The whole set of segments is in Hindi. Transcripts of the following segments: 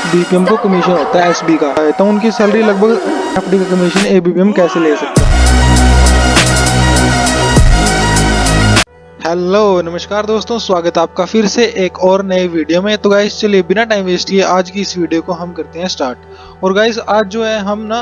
बीपीएम को कमीशन होता है एसबी का, तो उनकी सैलरी लगभग एफडी का कमीशन एबीपीएम कैसे ले सकता है। हेलो नमस्कार दोस्तों, स्वागत है आपका फिर से एक और नए वीडियो में। तो गाइस चलिए बिना टाइम वेस्ट किए आज की इस वीडियो को हम करते हैं स्टार्ट। और गाइस आज जो है हम ना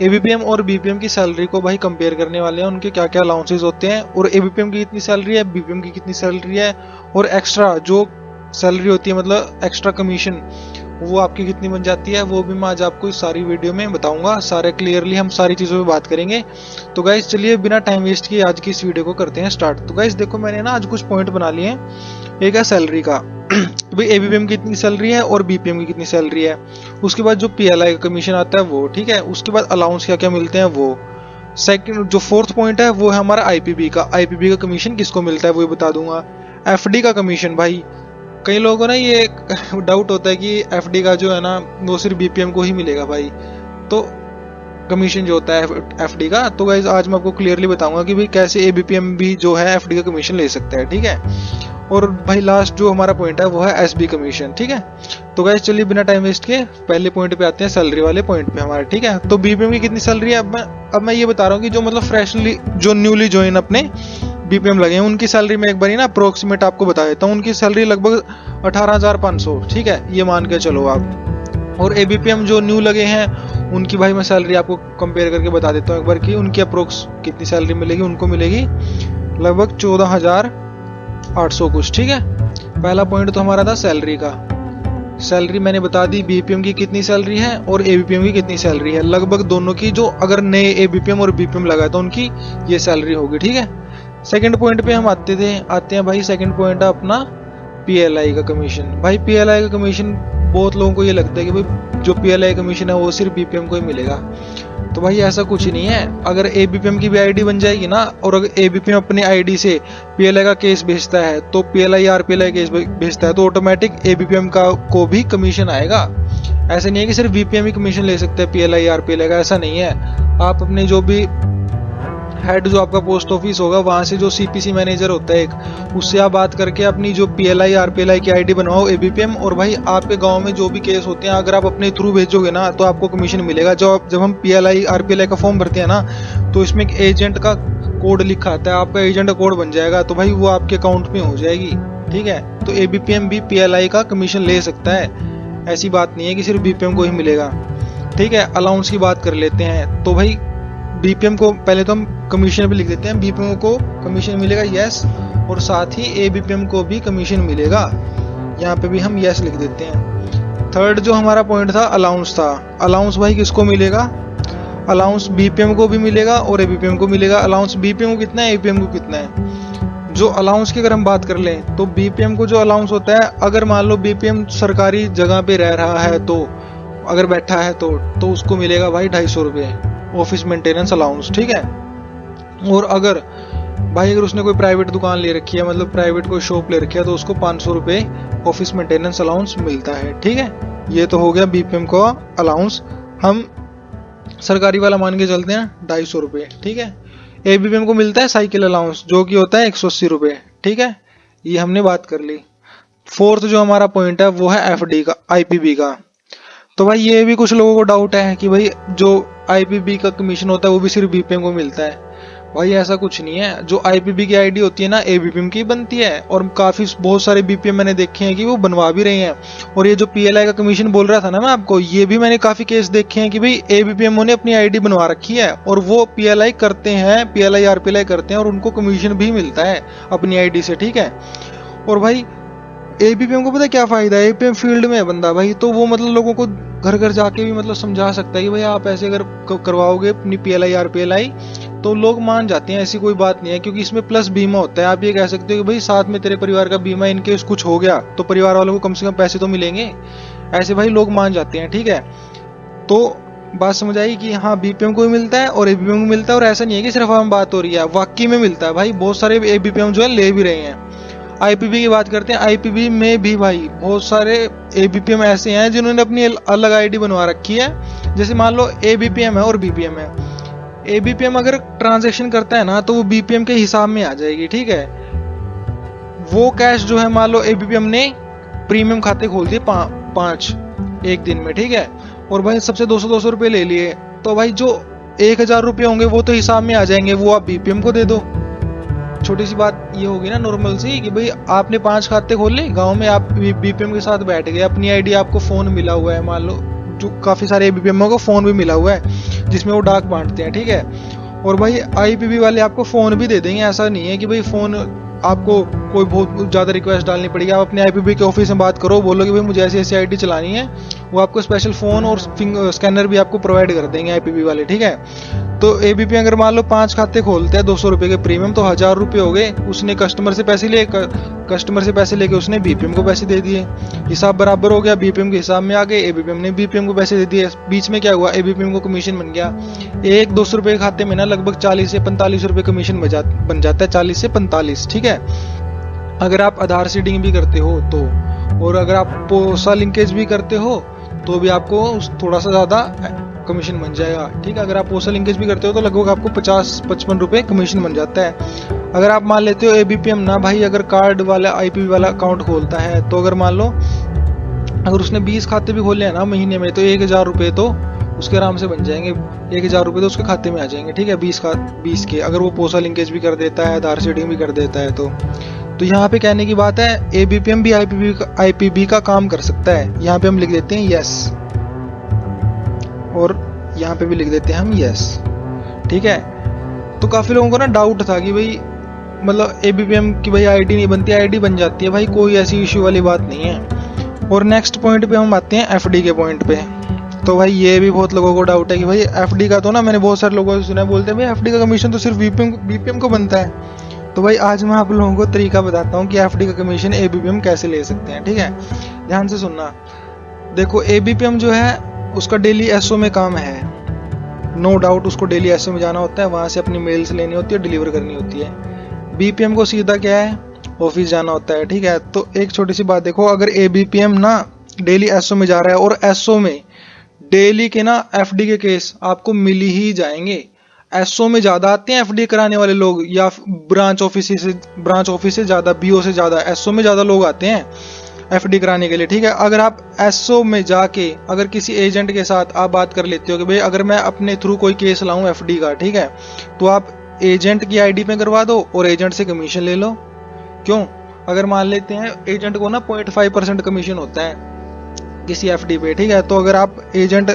एबीपीएम और बीपीएम की सैलरी को भाई कंपेयर करने वाले हैं, उनके क्या क्या अलाउंसेस होते हैं और एबीपीएम की कितनी सैलरी है, बीपीएम की कितनी सैलरी है और एक्स्ट्रा जो सैलरी होती है मतलब एक्स्ट्रा कमीशन वो आपकी कितनी बन जाती है, वो भी मैं आज आपको इस सारी वीडियो में बताऊंगा। सारे क्लियरली हम सारी चीजों पे बात करेंगे। तो गाइस चलिए बिना टाइम वेस्ट किए आज की इस वीडियो को करते हैं स्टार्ट। तो गाइस देखो मैंने ना आज कुछ पॉइंट बना लिए हैं। एक है सैलरी का, तो भाई एबीपीएम की कितनी सैलरी है और बीपीएम की कितनी सैलरी है। उसके बाद जो पीएलआई का कमीशन आता है वो, ठीक है। उसके बाद अलाउंस क्या क्या मिलते हैं वो। सेकंड जो फोर्थ पॉइंट है वो है हमारा आईपीबी का। आईपीबी का कमीशन किसको मिलता है वो बता दूंगा। एफडी का कमीशन, भाई कई लोगों को ना ये डाउट होता है कि एफडी का जो है ना वो सिर्फ बीपीएम को ही मिलेगा भाई, तो कमीशन जो होता है एफडी का। तो गाइस आज मैं आपको क्लियरली बताऊंगा कि भाई कैसे एबीपीएम भी जो है एफडी का कमीशन ले सकता है, ठीक है। और भाई लास्ट जो हमारा पॉइंट है वो है एसबी कमीशन, ठीक है। तो गाइस चलिए बिना टाइम वेस्ट के पहले पॉइंट पे आते हैं, सैलरी वाले पॉइंट पे हमारे, ठीक है। तो बीपीएम की कितनी सैलरी है अब मैं ये बता रहा हूँ कि जो मतलब फ्रेशली जो न्यूली ज्वाइन अपने बीपीएम लगे हैं उनकी सैलरी में एक बार ही ना अप्रोक्सीमेट आपको बता देता हूँ। उनकी सैलरी लगभग 18,500, ठीक है, ये मान के चलो आप। और एबीपीएम जो न्यू लगे हैं उनकी भाई मैं सैलरी आपको कंपेयर करके बता देता हूँ एक बार कि उनकी अप्रोक्स कितनी सैलरी मिलेगी। उनको मिलेगी लगभग 14,800 कुछ, ठीक है। पहला पॉइंट तो हमारा था सैलरी का। सैलरी मैंने बता दी बीपीएम की कितनी सैलरी है और एबीपीएम की कितनी सैलरी है। लगभग दोनों की जो अगर नए एबीपीएम और बीपीएम लगा तो उनकी ये सैलरी होगी, ठीक है। सेकंड पॉइंट पे हम आते हैं भाई। सेकंड पॉइंट है अपना पीएलआई का कमीशन। भाई पीएलआई का कमीशन बहुत लोगों को ये लगता है कि भाई जो पीएलआई कमीशन है वो सिर्फ बीपीएम को ही मिलेगा, तो भाई ऐसा कुछ नहीं है। अगर एबीपीएम की भी आईडी बन जाएगी ना और अगर एबीपीएम अपने आईडी से पीएलआई का केस भेजता है तो पीएलआई आरपीएलआई केस भेजता है तो ऑटोमेटिक एबीपीएम का को भी कमीशन आएगा। ऐसा नहीं है कि सिर्फ बीपीएम ही कमीशन ले सकते हैं पीएलआई आरपीएलआई का, ऐसा नहीं है। आप अपने जो भी हेड जो आपका पोस्ट ऑफिस होगा वहां से जो सीपीसी मैनेजर होता है एक, उससे आप बात करके अपनी जो पीएलआई आरपीएलआई की आईडी बनवाओ एबीपीएम। और भाई आपके गांव में जो भी केस होते हैं अगर आप अपने थ्रू भेजोगे ना तो आपको कमीशन मिलेगा। जब हम पीएलआई आरपीएलआई का फॉर्म भरते हैं ना तो इसमें एक एजेंट का कोड लिखा आता है, आपका एजेंट का कोड बन जाएगा तो भाई वो आपके अकाउंट में हो जाएगी, ठीक है। तो एबीपीएम भी पीएलआई का कमीशन ले सकता है, ऐसी बात नहीं है कि सिर्फ बीपीएम को ही मिलेगा, ठीक है। अलाउंस की बात कर लेते हैं। तो भाई बीपीएम को पहले तो हम कमीशन भी लिख देते हैं, बीपीएम को कमीशन मिलेगा यस, और साथ ही एबीपीएम को भी कमीशन मिलेगा, यहाँ पे भी हम यस लिख देते हैं। थर्ड जो हमारा पॉइंट था अलाउंस था। अलाउंस भाई किसको मिलेगा, अलाउंस बीपीएम को भी मिलेगा और एबीपीएम को मिलेगा। अलाउंस बीपीएम को कितना है, एबीपीएम को कितना है। जो अलाउंस की अगर हम बात कर लें तो बीपीएम को जो अलाउंस होता है, अगर मान लो बीपीएम सरकारी जगह पे रह रहा है तो अगर बैठा है तो उसको मिलेगा भाई 250 रुपये ऑफिस मेंटेनेंस अलाउंस, ठीक है। और अगर उसने कोई प्राइवेट दुकान ले रखी है, मतलब प्राइवेट कोई शॉप ले रखी है, तो उसको 500 रुपये ऑफिस मेंटेनेंस अलाउंस मिलता है, ठीक है। ये तो हो गया बीपीएम का अलाउंस। हम सरकारी वाला मान के चलते हैं 250 रुपये, ठीक है। एबीपीएम को मिलता है साइकिल अलाउंस जो कि होता है 180 रुपये, ठीक है। ये हमने बात कर ली। फोर्थ जो हमारा पॉइंट है वो है एफडी का, आईपीबी का। तो भाई ये भी कुछ लोगों को डाउट है कि भाई जो आईपीबी का कमीशन होता है वो भी सिर्फ बीपीएम को मिलता है। भाई ऐसा कुछ नहीं है। जो आईपीबी की आईडी होती है ना एबीपीएम की बनती है, और बहुत सारे बीपीएम मैंने देखे हैं कि वो बनवा भी रहे हैं। और ये जो पीएलआई का कमीशन बोल रहा था ना मैं आपको, ये भी मैंने काफी केस देखे हैं कि भाई एबीपीएम ने अपनी आईडी बनवा रखी है और वो पीएलआई करते हैं, पीएलआई आरपीएलआई करते हैं और उनको कमीशन भी मिलता है अपनी आईडी से, ठीक है। और भाई एबीपीएम को पता क्या फायदा है, एबीपीएम फील्ड में है बंदा भाई, तो वो मतलब लोगों को घर घर जाके भी मतलब समझा सकता है कि भाई आप ऐसे अगर करवाओगे अपनी पीएलआई आरपीएलआई तो लोग मान जाते हैं, ऐसी कोई बात नहीं है। क्योंकि इसमें प्लस बीमा होता है। आप ये कह सकते हो कि भाई साथ में तेरे परिवार का बीमा, इनकेस कुछ हो गया तो परिवार वालों को कम से कम पैसे तो मिलेंगे, ऐसे भाई लोग मान जाते हैं, ठीक है। तो बात समझ आई कि हाँ बीपीएम को भी मिलता है और एबीपीएम को मिलता है, और ऐसा नहीं है कि सिर्फ हम बात हो रही है, वाकई में मिलता है भाई। बहुत सारे एबीपीएम जो है ले भी रहे हैं। आईपीबी की बात करते हैं। आईपीबी में भी भाई बहुत सारे एबीपीएम ऐसे हैं जिन्होंने अपनी अलग आईडी बनवा रखी है। जैसे मान लो एबीपीएम है और बीपीएम है। एबीपीएम अगर ट्रांजैक्शन करता है ना तो वो बीपीएम के हिसाब में आ जाएगी, ठीक है। वो कैश जो है मान लो एबीपीएम ने प्रीमियम खाते खोल दिए 5, एक दिन में, ठीक है। और भाई सबसे 200-200 रुपये ले लिए, तो भाई जो 1000 रुपये होंगे वो तो हिसाब में आ जाएंगे, वो आप बीपीएम को दे दो। छोटी सी बात ये होगी ना नॉर्मल सी, कि भाई आपने 5 खाते खोल ले गाँव में, आप बीपीएम के साथ बैठ गए, अपनी आईडी आपको फोन मिला हुआ है, मान लो जो काफी सारे बीपीएम को फोन भी मिला हुआ है जिसमें वो डाक बांटते हैं, ठीक है। और भाई आईपीबी वाले आपको फोन भी दे देंगे, ऐसा नहीं है कि भाई फोन आपको कोई बहुत ज्यादा रिक्वेस्ट डालनी पड़ेगी। आप अपने आईपीबी के ऑफिस में बात करो, बोलो कि भाई मुझे ऐसी ऐसी आईडी चलानी है, वो आपको स्पेशल फोन और स्कैनर भी आपको प्रोवाइड कर देंगे आईपीबी वाले, ठीक है। तो एबीपी अगर मान लो 5 खाते खोलते हैं 200 रुपए के प्रीमियम, तो 1000 रुपये हो गए, उसने कस्टमर से पैसे लेके उसने बीपीएम को पैसे दे दिए, हिसाब बराबर हो गया, बीपीएम के हिसाब में आ गए, एबीपीएम ने बीपीएम को पैसे दे दिए। बीच में क्या हुआ, एबीपीएम को कमीशन बन गया। एक 200 रुपए के खाते में ना लगभग 40 से 45 रुपए कमीशन बन जाता है, 40 से 45, ठीक है। अगर आप आधार सीडिंग भी करते हो तो, और अगर आप पोसा लिंकेज भी करते हो तो भी आपको थोड़ा सा ज्यादा कमीशन बन जाएगा, ठीक है। अगर आप पोस्टल लिंकेज भी करते हो तो लगभग आपको 50-55 रुपए कमीशन बन जाता है। अगर आप मान लेते हो एबीपीएम ना भाई, अगर कार्ड वाला आईपीबी वाला अकाउंट खोलता है, तो अगर मान लो अगर उसने 20 खाते भी खोले हैं ना महीने में, तो 1000 रुपये तो उसके आराम से बन जाएंगे, 1000 रुपये तो उसके खाते में आ जाएंगे, ठीक है। 20 के अगर वो पोस्टल लिंकेज भी कर देता है, आधार सीडिंग भी कर देता है, तो यहाँ पे कहने की बात है एबीपीएम भी आईपीबी का काम कर सकता है। यहाँ पे हम लिख देते हैं यस, और यहाँ पे भी लिख देते हैं हम यस, ठीक है। तो काफी लोगों को ना डाउट था कि भाई मतलब एबीपीएम की भाई आईडी नहीं बनती, आईडी बन जाती है भाई, कोई ऐसी इश्यू वाली बात नहीं है। और नेक्स्ट पॉइंट पे हम आते हैं एफडी के पॉइंट पे। तो भाई ये भी बहुत लोगों को डाउट है कि भाई एफडी का, तो ना मैंने बहुत सारे लोगों से सुना, बोलते हैं भाई एफडी का कमीशन तो सिर्फ बीपीएम को बनता है। तो भाई आज मैं आप लोगों को तरीका बताता हूँ कि एफडी का कमीशन एबीपीएम कैसे ले सकते हैं, ठीक है। ध्यान से सुनना। देखो एबीपीएम जो है उसका डेली एसओ में काम है, नो डाउट उसको डेली एसओ में जाना होता है, वहां से अपनी मेल्स लेनी होती है, डिलीवर करनी होती है। बीपीएम को सीधा क्या है, ऑफिस जाना होता है, ठीक है। तो एक छोटी सी बात देखो, अगर एबीपीएम ना डेली एसओ में जा रहा है और एसओ में डेली के ना एफडी के केस आपको मिल ही जाएंगे। एसओ में ज्यादा आते हैं एफडी कराने वाले लोग, या ब्रांच ऑफिस से ज्यादा, बीओ से ज्यादा एसओ में ज्यादा लोग आते हैं एफडी कराने के लिए, ठीक है। अगर आप एसओ में जाके अगर किसी एजेंट के साथ आप बात कर लेते हो कि भाई अगर मैं अपने थ्रू कोई केस लाऊं एफडी का, ठीक है, तो आप एजेंट की आईडी पे करवा दो और एजेंट से कमीशन ले लो। क्यों? अगर मान लेते हैं एजेंट को ना 0.5% कमीशन होता है किसी एफडी पे, ठीक है। तो अगर आप एजेंट,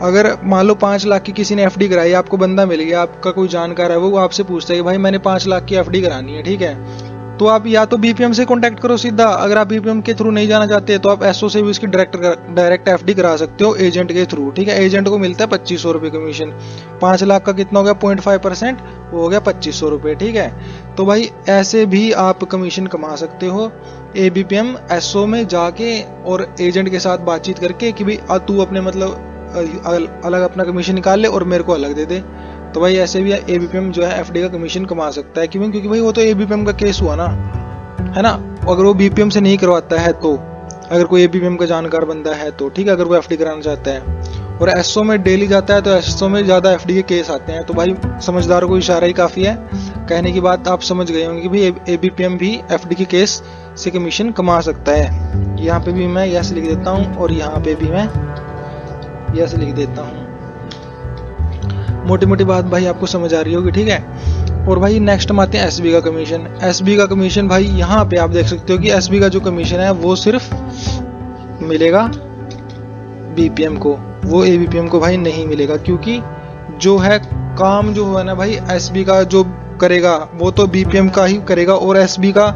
अगर मान लो 5 लाख की किसी ने एफडी कराई, आपको बंदा मिल गया, आपका कोई जानकार है, वो आपसे पूछता है कि भाई मैंने 5 लाख की एफडी करानी है, ठीक है। तो आप या तो बीपीएम से कांटेक्ट करो सीधा, अगर आप बीपीएम के थ्रू नहीं जाना चाहते तो आप एसओ से भी उसकी डायरेक्ट एफडी करा सकते हो एजेंट के थ्रू, ठीक है। एजेंट को मिलता है 2500 रुपये कमीशन। 5 लाख का कितना हो गया, 0.5%, वो हो गया 2500 रुपये, ठीक है। तो भाई ऐसे भी आप कमीशन कमा सकते हो एबीपीएम एसओ में जाके और एजेंट के साथ बातचीत करके कि भाई तू अपने मतलब अलग अपना कमीशन निकाल ले और मेरे को अलग दे दे। तो भाई ऐसे भी एबीपीएम जो है एफडी का कमीशन कमा सकता है। क्यों? क्योंकि भाई वो तो एबीपीएम का केस हुआ ना, है ना। अगर वो बीपीएम से नहीं करवाता है तो, अगर कोई एबीपीएम का जानकार बंदा है तो, ठीक है, अगर वो एफडी कराना चाहता है और एसओ में डेली जाता है तो एसओ में ज्यादा एफडी के केस आते हैं। तो भाई समझदार को इशारा ही काफी है, कहने की बात आप समझ गए होंगे कि भाई एबीपीएम भी एफडी के केस से कमीशन कमा सकता है। यहाँ पे भी मैं यस लिख देता हूँ और यहाँ पे भी मैं यस लिख देता हूँ। मोटी मोटी बात भाई आपको समझ आ रही होगी, ठीक है। और भाई नेक्स्ट में आते हैं एसबी का कमीशन। एसबी का कमीशन भाई यहाँ पे आप देख सकते हो कि एसबी का जो कमीशन है वो सिर्फ मिलेगा बीपीएम को, वो एबीपीएम को भाई नहीं मिलेगा। क्योंकि जो है काम जो है ना भाई एसबी का जो करेगा वो तो बीपीएम का ही करेगा, और एसबी का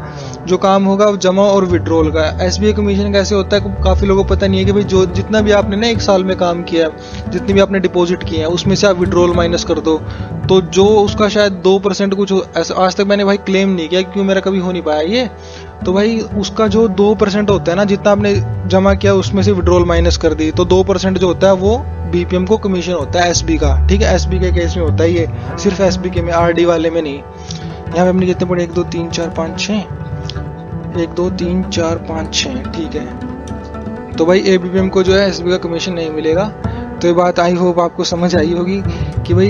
जो काम होगा जमा और विड्रॉल का। एसबीआई कमीशन कैसे होता है काफी लोगों को पता नहीं है कि भाई जो जितना भी आपने ना 1 साल में काम किया, जितनी भी आपने डिपॉजिट किए हैं उसमें से आप विड्रॉल माइनस कर दो, तो जो उसका शायद 2% कुछ आज तक मैंने भाई क्लेम नहीं किया क्योंकि मेरा कभी हो नहीं पाया ये। तो भाई उसका जो 2% होता है ना, जितना आपने जमा किया उसमें से विड्रॉल माइनस कर दी, तो 2% जो होता है वो बीपीएम को कमीशन होता है एसबी का, ठीक है। एसबी के केस में होता है ये, सिर्फ एसबी के में, आरडी वाले में नहीं। यहाँ पे अपने कितने पड़े, 1 2 3 4 5 6, 1 2 3 4 5 6, ठीक है। तो भाई एबीपीएम को जो है एसबी का कमीशन नहीं मिलेगा। तो ये बात आई होप आपको समझ आई होगी कि भाई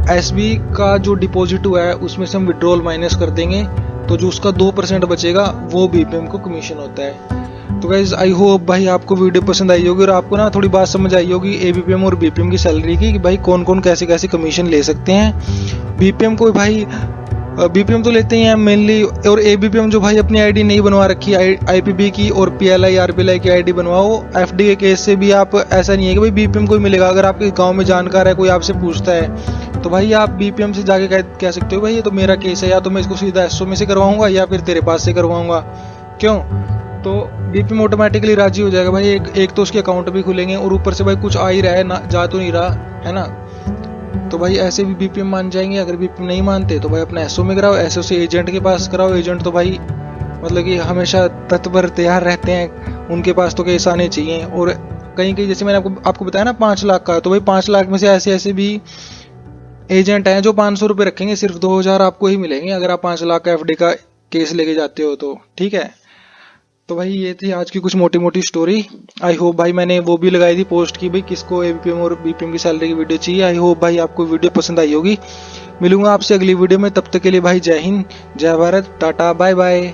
एसबी का जो डिपॉजिट हुआ है उसमें से हम विड्रॉल माइनस कर देंगे, तो जो उसका 2% बचेगा वो बीपीएम को कमीशन होता है। तो गाइज आई होप भाई आपको वीडियो पसंद आई होगी और आपको ना थोड़ी बात समझ आई होगी एबीपीएम और बीपीएम की सैलरी की, कि भाई कौन कौन कैसे कैसे कमीशन ले सकते हैं। बीपीएम को भाई बीपीएम तो लेते ही हैं मेनली, और एबीपीएम जो भाई अपनी आईडी नहीं बनवा रखी आईपीबी की और पीएलआई आरपीएलआई की आईडी बनवाओ। एफडी के केस से भी आप ऐसा नहीं है कि भाई बीपीएम को ही मिलेगा। अगर आपके गांव में जानकार है, कोई आपसे पूछता है, तो भाई आप बीपीएम से जाके कह सकते हो भाई ये तो मेरा केस है, या तो मैं इसको सीधा एसओ में से करवाऊंगा या फिर तेरे पास से करवाऊंगा। क्यों? तो बीपीएम ऑटोमेटिकली राजी हो जाएगा भाई। एक तो उसके अकाउंट भी खुलेंगे और ऊपर से भाई कुछ आ ही रहा है ना, जा तो नहीं रहा है ना, तो भाई ऐसे भी बीपीएम मान जाएंगे। अगर बीपीएम नहीं मानते तो भाई अपना एसओ में कराओ, एसओ से एजेंट के पास कराओ। एजेंट तो भाई मतलब कि हमेशा तत्पर तैयार रहते हैं, उनके पास तो केस आने चाहिए। और कहीं कहीं जैसे मैंने आपको बताया ना 5 लाख का, तो भाई 5 लाख में से ऐसे ऐसे भी एजेंट हैं जो 500 रुपये रखेंगे, सिर्फ 2000 आपको ही मिलेंगे अगर आप 5 लाख का एफडी का केस लेके जाते हो तो। ठीक है, तो भाई ये थी आज की कुछ मोटी मोटी स्टोरी। आई होप भाई, मैंने वो भी लगाई थी पोस्ट की भाई किसको एबीपीएम और बीपीएम की सैलरी की वीडियो चाहिए। आई होप भाई आपको वीडियो पसंद आई होगी। मिलूंगा आपसे अगली वीडियो में, तब तक के लिए भाई जय हिंद, जय भारत, टाटा, बाय बाय।